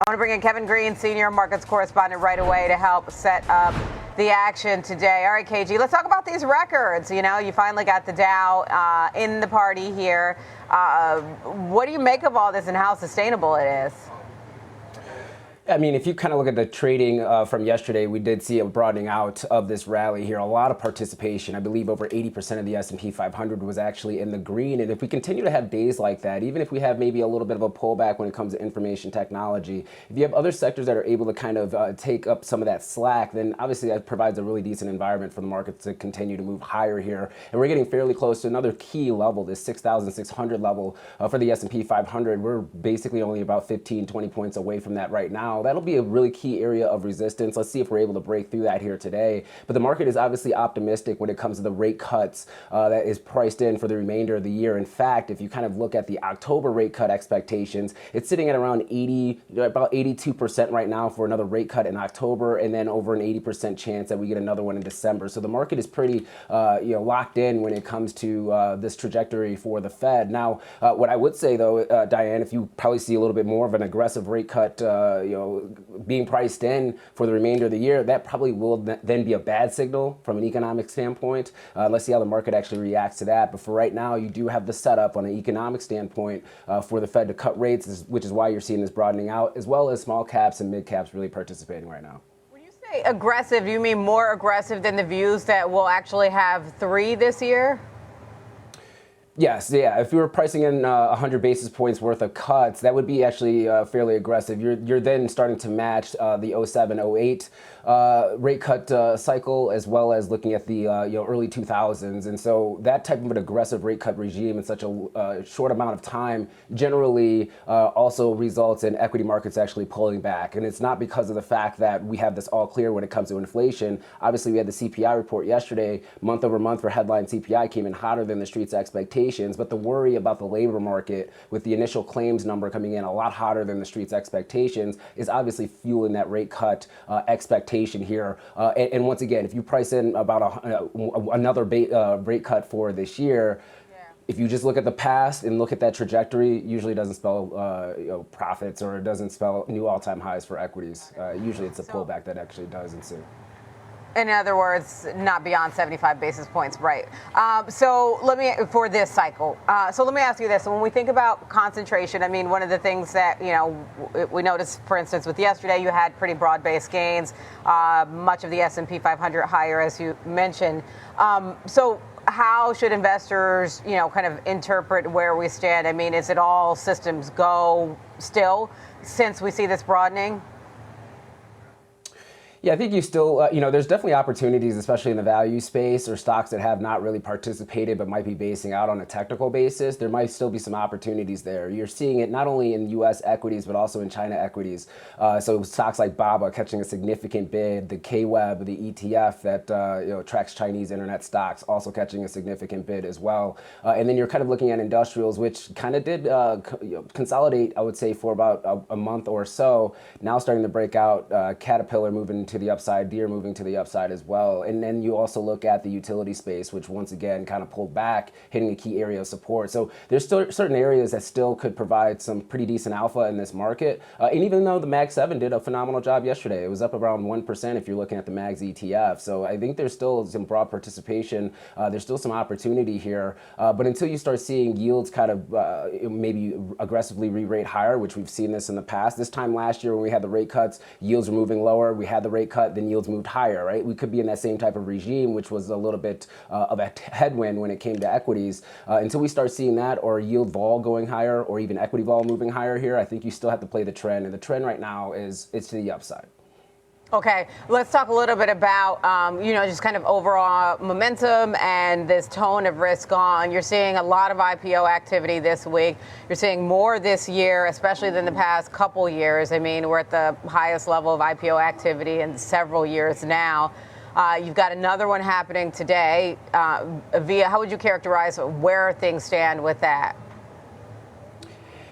I want to bring in Kevin Green, senior markets correspondent, right away to help set up the action today. All right, KG, let's talk about these records. You know, you finally got the Dow in the party here. What do you make of all this and how sustainable it is? I mean, if you kind of look at the trading from yesterday, we did see a broadening out of this rally here. A lot of participation. I believe over 80% of the S&P 500 was actually in the green. And if we continue to have days like that, even if we have maybe a little bit of a pullback when it comes to information technology, if you have other sectors that are able to kind of take up some of that slack, then obviously that provides a really decent environment for the market to continue to move higher here. And we're getting fairly close to another key level, this 6,600 level for the S&P 500. We're basically only about 15, 20 points away from that right now. That'll be a really key area of resistance. Let's see if we're able to break through that here today. But the market is obviously optimistic when it comes to the rate cuts that is priced in for the remainder of the year. In fact, if you kind of look at the October rate cut expectations, it's sitting at around 80, about 82% right now for another rate cut in October, and then over an 80% chance that we get another one in December. So the market is pretty locked in when it comes to this trajectory for the Fed. Now, what I would say though, Diane, if you probably see a little bit more of an aggressive rate cut, being priced in for the remainder of the year, that probably will then be a bad signal from an economic standpoint. Let's see how the market actually reacts to that. But for right now, you do have the setup on an economic standpoint for the Fed to cut rates, which is why you're seeing this broadening out, as well as small caps and mid caps really participating right now. When you say aggressive, do you mean more aggressive than the views that we'll actually have 3 this year? Yes, yeah. If you were pricing in 100 basis points worth of cuts, that would be actually fairly aggressive. You're then starting to match the 07, 08 rate cut cycle, as well as looking at the early 2000s. And so that type of an aggressive rate cut regime in such a short amount of time generally also results in equity markets actually pulling back. And it's not because of the fact that we have this all clear when it comes to inflation. Obviously, we had the CPI report yesterday. Month over month for headline CPI came in hotter than the street's expectations. But the worry about the labor market with the initial claims number coming in a lot hotter than the street's expectations is obviously fueling that rate cut expectation here. And once again, if you price in about another rate cut for this year, if you just look at the past and look at that trajectory, usually doesn't spell profits, or it doesn't spell new all-time highs for equities. Usually it's a pullback that actually does ensue. In other words, not beyond 75 basis points, right? So let me, for this cycle. So let me ask you this. When we think about concentration, I mean, one of the things that, we noticed, for instance, with yesterday, you had pretty broad-based gains, much of the S&P 500 higher, as you mentioned. So how should investors, kind of interpret where we stand? I mean, is it all systems go still since we see this broadening? Yeah, I think you still, there's definitely opportunities, especially in the value space or stocks that have not really participated but might be basing out on a technical basis. There might still be some opportunities there. You're seeing it not only in U.S. equities but also in China equities. So stocks like BABA catching a significant bid, the KWEB, the ETF that tracks Chinese internet stocks, also catching a significant bid as well. And then you're kind of looking at industrials, which kind of did consolidate, I would say, for about a month or so. Now starting to break out, Caterpillar moving to the upside, Deere moving to the upside as well. And then you also look at the utility space, which once again kind of pulled back, hitting a key area of support. So there's still certain areas that still could provide some pretty decent alpha in this market. And even though the Mag 7 did a phenomenal job yesterday, it was up around 1% if you're looking at the Mags ETF. So I think there's still some broad participation. There's still some opportunity here. But until you start seeing yields kind of maybe aggressively re-rate higher, which we've seen this in the past. This time last year when we had the rate cuts, yields were moving lower. We had the rate cut, then yields moved higher, right? We could be in that same type of regime, which was a little bit of a headwind when it came to equities. Until we start seeing that, or yield vol going higher, or even equity vol moving higher here, I think you still have to play the trend. And the trend right now is it's to the upside. Okay, let's talk a little bit about, just kind of overall momentum and this tone of risk on. You're seeing a lot of IPO activity this week. You're seeing more this year, especially than the past couple years. I mean, we're at the highest level of IPO activity in several years now. You've got another one happening today. How would you characterize where things stand with that?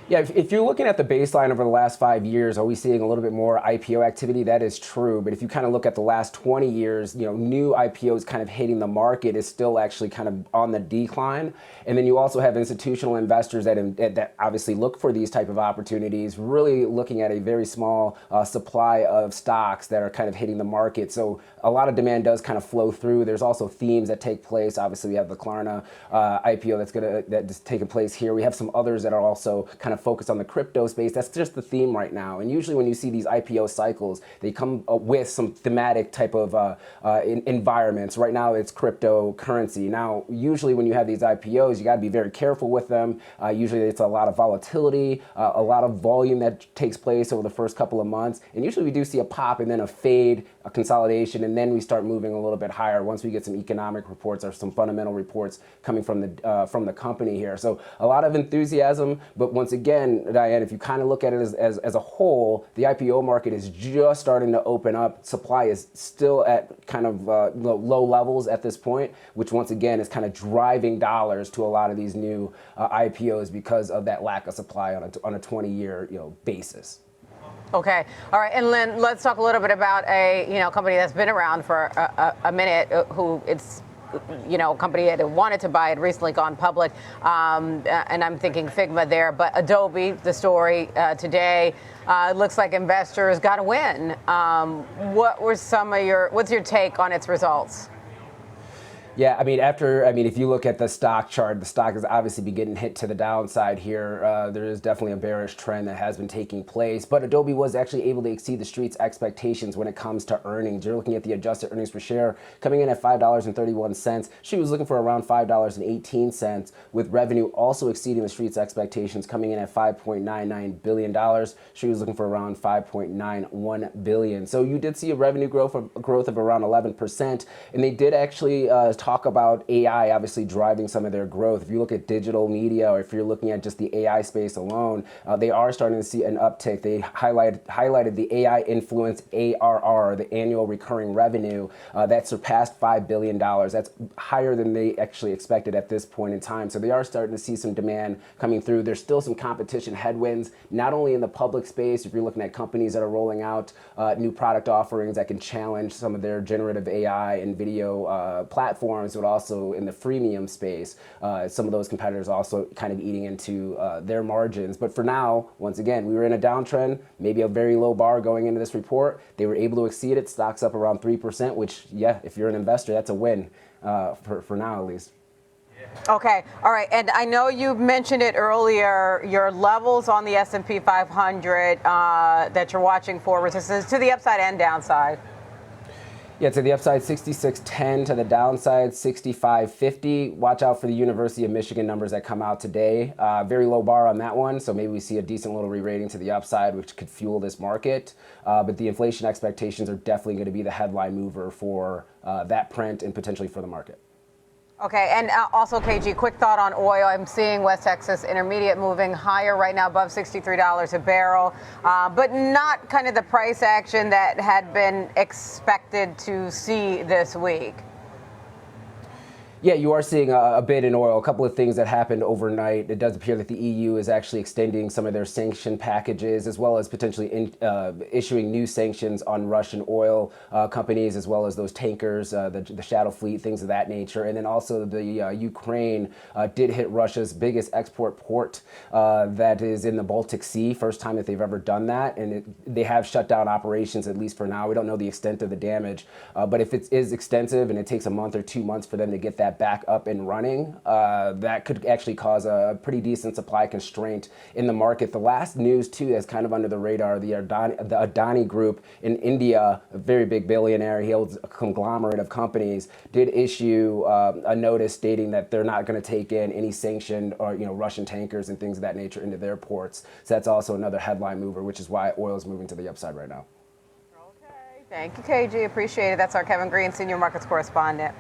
Yeah, if you're looking at the baseline over the last 5 years, are we seeing a little bit more IPO activity? That is true. But if you kind of look at the last 20 years, new IPOs kind of hitting the market is still actually kind of on the decline. And then you also have institutional investors that obviously look for these type of opportunities, really looking at a very small supply of stocks that are kind of hitting the market. So a lot of demand does kind of flow through. There's also themes that take place. Obviously, we have the Klarna IPO that's taking place here. We have some others that are also kind of focused on the crypto space. That's just the theme right now. And usually when you see these IPO cycles, they come with some thematic type of environments. Right now it's cryptocurrency. Now, usually when you have these IPOs, you got to be very careful with them. Usually it's a lot of volatility, a lot of volume that takes place over the first couple of months. And usually we do see a pop and then a fade, a consolidation, and then we start moving a little bit higher once we get some economic reports or some fundamental reports coming from the company here. So a lot of enthusiasm, but once again, Diane, if you kind of look at it as a whole, the IPO market is just starting to open up. Supply is still at kind of low levels at this point, which once again is kind of driving dollars to a lot of these new IPOs because of that lack of supply on a 20-year basis. Okay. All right. And Lynn, let's talk a little bit about a company that's been around for a minute, who it's a company that wanted to buy had recently gone public, and I'm thinking Figma there. But Adobe, the story today, looks like investors got a win. What's your take on its results? Yeah, if you look at the stock chart, the stock has obviously been getting hit to the downside here. There is definitely a bearish trend that has been taking place, but Adobe was actually able to exceed the street's expectations when it comes to earnings. You're looking at the adjusted earnings per share coming in at $5.31. She was looking for around $5.18, with revenue also exceeding the street's expectations, coming in at $5.99 billion. She was looking for around $5.91 billion. So you did see a revenue growth of around 11%, and they did actually talk about AI obviously driving some of their growth. If you look at digital media, or if you're looking at just the AI space alone, they are starting to see an uptick. They highlighted the AI influence ARR, the annual recurring revenue, that surpassed $5 billion. That's higher than they actually expected at this point in time. So they are starting to see some demand coming through. There's still some competition headwinds, not only in the public space. If you're looking at companies that are rolling out new product offerings that can challenge some of their generative AI and video platforms, but also in the freemium space, some of those competitors also kind of eating into their margins. But for now, once again, we were in a downtrend, maybe a very low bar going into this report. They were able to exceed it. Stocks up around 3%, which, yeah, if you're an investor, that's a win for now at least. Okay. All right. And I know you mentioned it earlier, your levels on the S&P 500 that you're watching for resistance to the upside and downside. Yeah, to the upside, 66.10. To the downside, 65.50. Watch out for the University of Michigan numbers that come out today. Very low bar on that one, so maybe we see a decent little re-rating to the upside, which could fuel this market. But the inflation expectations are definitely going to be the headline mover for that print and potentially for the market. Okay, and also, KG, quick thought on oil. I'm seeing West Texas Intermediate moving higher right now, above $63 a barrel, but not kind of the price action that had been expected to see this week. Yeah, you are seeing a bid in oil. A couple of things that happened overnight. It does appear that the EU is actually extending some of their sanction packages, as well as potentially issuing new sanctions on Russian oil companies, as well as those tankers, the shadow fleet, things of that nature. And then also the Ukraine did hit Russia's biggest export port that is in the Baltic Sea. First time that they've ever done that. And they have shut down operations, at least for now. We don't know the extent of the damage. But if it is extensive and it takes a month or 2 months for them to get that back up and running, that could actually cause a pretty decent supply constraint in the market. The last news, too, that's kind of under the radar, the Adani Group in India, a very big billionaire, he holds a conglomerate of companies, did issue a notice stating that they're not going to take in any sanctioned or Russian tankers and things of that nature into their ports. So that's also another headline mover, which is why oil is moving to the upside right now. Okay, thank you, KG. Appreciate it. That's our Kevin Green, Senior Markets Correspondent.